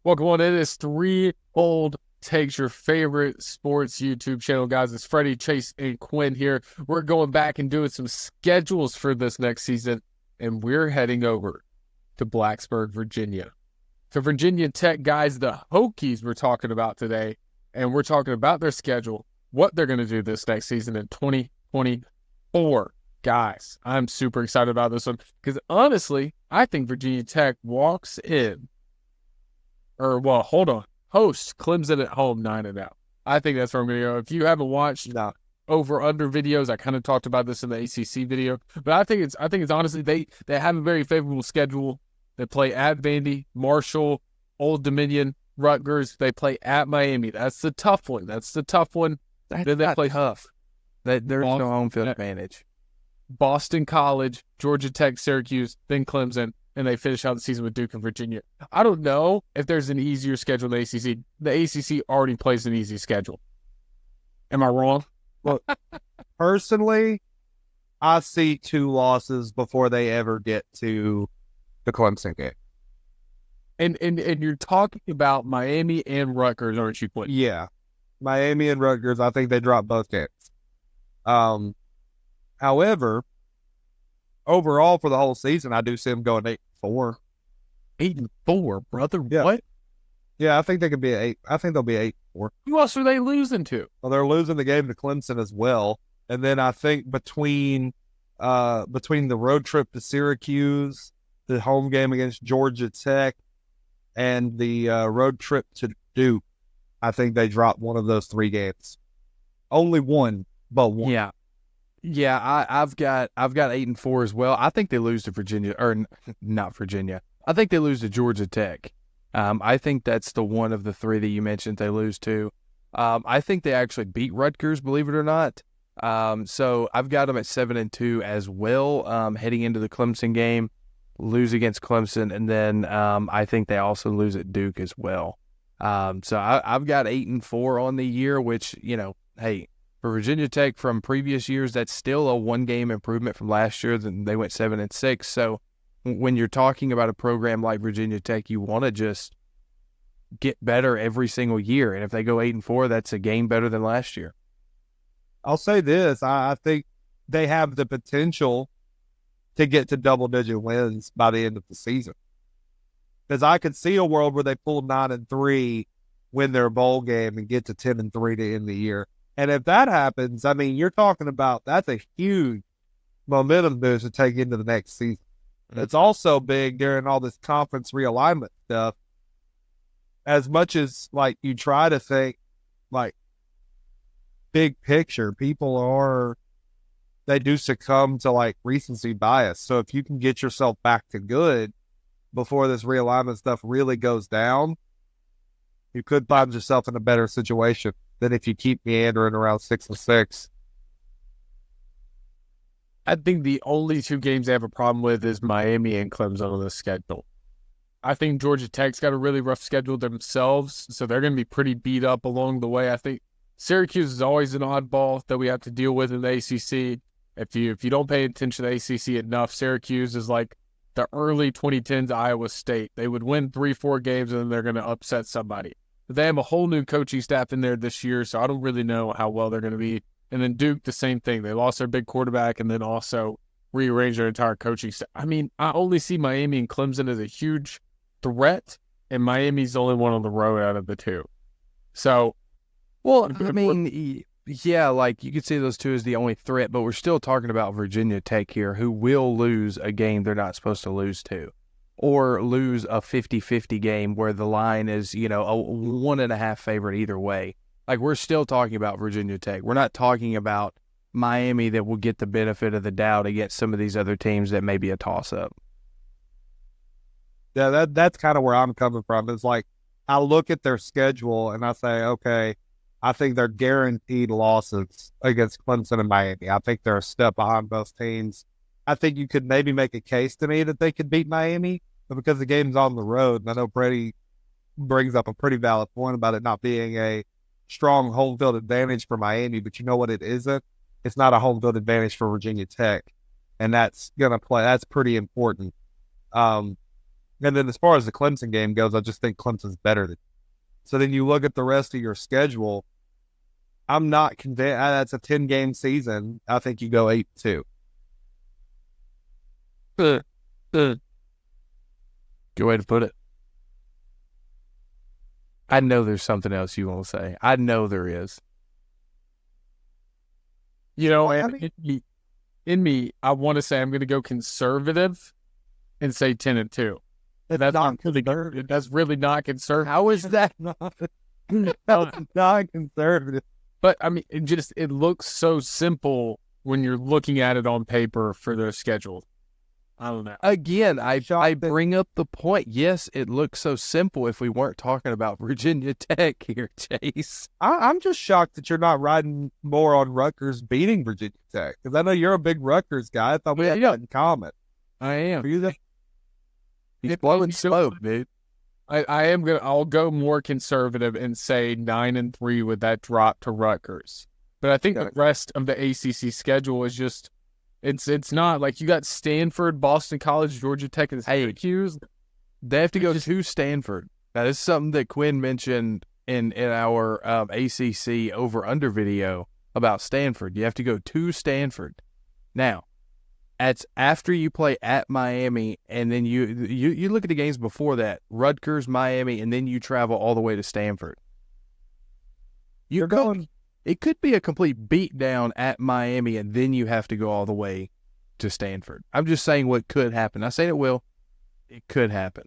Welcome on. It is Three Old Takes, your favorite sports YouTube channel, guys. It's Freddie, Chase, and Quinn here. We're going back and doing some schedules for this next season, and we're heading over to Blacksburg, Virginia. To Virginia Tech, guys, the Hokies we're talking about today, and we're talking about their schedule, what they're going to do this next season in 2024. Guys, I'm super excited about this one because honestly, I think Virginia Tech walks in hold on. Host Clemson at home 9-0. I think that's where I'm going to go. If you haven't watched over under videos, I kind of talked about this in the ACC video, but I think it's honestly they have a very favorable schedule. They play at Vandy, Marshall, Old Dominion, Rutgers. They play at Miami. That's the tough one. That's Then they play tough. There's no home field advantage. Boston College, Georgia Tech, Syracuse, then Clemson, and they finish out the season with Duke and Virginia. I don't know if there's an easier schedule in the ACC. The ACC already plays an easy schedule. Am I wrong? Well, personally, I see 2 losses before they ever get to the Clemson game. And you're talking about Miami and Rutgers, aren't you, Quinn? Yeah. Miami and Rutgers, I think they dropped both games. However, overall for the whole season, I do see them going 8-4. 8-4, brother. Yeah. What? Yeah, I think they could be 8. I think they'll be 8-4. Who else are they losing to? Well, they're losing the game to Clemson as well. And then I think between the road trip to Syracuse, the home game against Georgia Tech, and the road trip to Duke, I think they dropped one of those 3 games. Only one, but one. Yeah, I've got 8-4 as well. I think they lose to Virginia, or not Virginia. I think they lose to Georgia Tech. I think that's the one of the 3 that you mentioned they lose to. I think they actually beat Rutgers, believe it or not. So I've got them at 7-2 as well, heading into the Clemson game, lose against Clemson, and then I think they also lose at Duke as well. So I've got 8-4 on the year, which, hey, for Virginia Tech from previous years, that's still a 1-game improvement from last year. Then they went 7-6. So when you're talking about a program like Virginia Tech, you want to just get better every single year. And if they go 8-4, that's a game better than last year. I'll say this. I think they have the potential to get to double-digit wins by the end of the season. Because I could see a world where they pull 9-3, win their bowl game, and get to 10-3 to end the year. And if that happens, I mean, you're talking about that's a huge momentum boost to take into the next season. It's also big during all this conference realignment stuff. As much as, like, you try to think, like, big picture, they do succumb to, like, recency bias. So if you can get yourself back to good before this realignment stuff really goes down, you could find yourself in a better situation than if you keep meandering around 6-6. I think the only 2 games they have a problem with is Miami and Clemson on the schedule. I think Georgia Tech's got a really rough schedule themselves, so they're going to be pretty beat up along the way. I think Syracuse is always an oddball that we have to deal with in the ACC. If you don't pay attention to the ACC enough, Syracuse is like the early 2010s Iowa State. They would win 3-4 games and then they're going to upset somebody. They have a whole new coaching staff in there this year, so I don't really know how well they're going to be. And then Duke, the same thing. They lost their big quarterback and then also rearranged their entire coaching staff. I mean, I only see Miami and Clemson as a huge threat, and Miami's the only one on the road out of the 2. So, well, I mean, yeah, like you could see those 2 as the only threat, but we're still talking about Virginia Tech here, who will lose a game they're not supposed to lose to, or lose a 50-50 game where the line is, a 1.5 favorite either way. Like, we're still talking about Virginia Tech. We're not talking about Miami that will get the benefit of the doubt against some of these other teams that may be a toss-up. Yeah, that's kind of where I'm coming from. It's like, I look at their schedule and I say, okay, I think they're guaranteed losses against Clemson and Miami. I think they're a step behind both teams. I think you could maybe make a case to me that they could beat Miami, but because the game's on the road, and I know Brady brings up a pretty valid point about it not being a strong home field advantage for Miami, but you know what it isn't? It's not a home field advantage for Virginia Tech, and that's pretty important. And then as far as the Clemson game goes, I just think Clemson's better than. So then you look at the rest of your schedule. I'm not convinced. That's a 10-game season. I think you go 8-2. Good way to put it. I know there's something else you want to say. I know there is. You know, Well, I and in me, I want to say I'm going to go conservative and say 10-2. That's really not conservative. How is that? Not conservative. But I mean, it looks so simple when you're looking at it on paper for their schedule. I don't know. Again, I bring up the point. Yes, it looks so simple if we weren't talking about Virginia Tech here, Chase. I'm just shocked that you're not riding more on Rutgers beating Virginia Tech, because I know you're a big Rutgers guy. I thought we had that in common. I am. Are you there? He's blowing smoke, dude. I'll go more conservative and say 9-3 with that drop to Rutgers. But I think the rest of the ACC schedule is just, it's not like you got Stanford, Boston College, Georgia Tech, and Syracuse. They have to go to Stanford. Now, this is something that Quinn mentioned in our ACC over-under video about Stanford. You have to go to Stanford. Now, that's after you play at Miami, and then you look at the games before that, Rutgers, Miami, and then you travel all the way to Stanford. It could be a complete beatdown at Miami, and then you have to go all the way to Stanford. I'm just saying what could happen. I say it will. It could happen.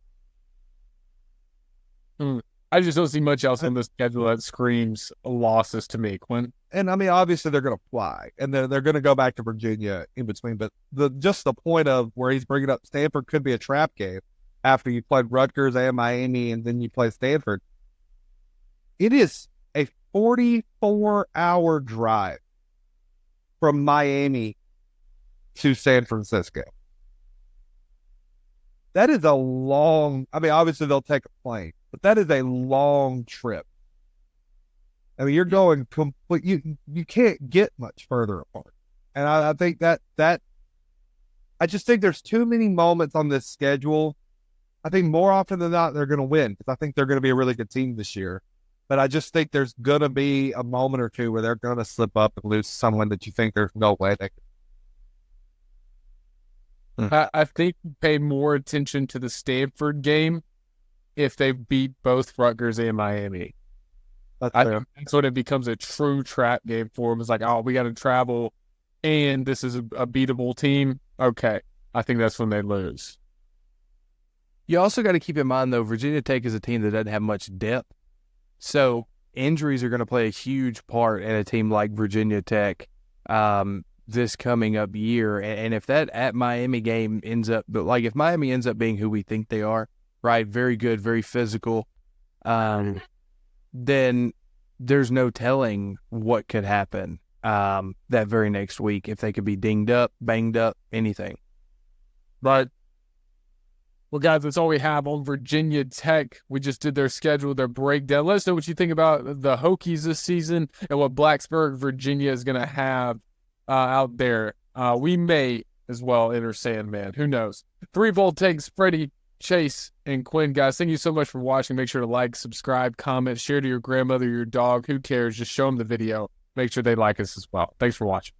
I just don't see much else on the schedule that screams losses to me, Quinn. And I mean, obviously they're going to fly, and they're going to go back to Virginia in between. But the point of where he's bringing up Stanford could be a trap game after you played Rutgers and Miami, and then you play Stanford. It is a 44-hour drive from Miami to San Francisco. That is a long. I mean, obviously they'll take a plane, but that is a long trip. I mean, you're going complete. You can't get much further apart, and I think that I just think there's too many moments on this schedule. I think more often than not they're going to win, because I think they're going to be a really good team this year. But I just think there's going to be a moment or two where they're going to slip up and lose someone that you think there's no way they can. I think you pay more attention to the Stanford game if they beat both Rutgers and Miami. That's when it becomes a true trap game for them. It's like, oh, we got to travel, and this is a beatable team. Okay, I think that's when they lose. You also got to keep in mind, though, Virginia Tech is a team that doesn't have much depth. So injuries are going to play a huge part in a team like Virginia Tech this coming up year. And if that at Miami game ends up, but like if Miami ends up being who we think they are, right, very good, very physical, then there's no telling what could happen that very next week, if they could be dinged up, banged up, anything. But, well, guys, that's all we have on Virginia Tech. We just did their schedule, their breakdown. Let us know what you think about the Hokies this season and what Blacksburg, Virginia is going to have out there. We may as well enter Sandman. Who knows? 3-Volt takes Freddie, Chase, and Quinn. Guys, thank you so much for watching. Make sure to like, subscribe, comment, share to your grandmother, your dog. Who cares? Just show them the video. Make sure they like us as well. Thanks for watching.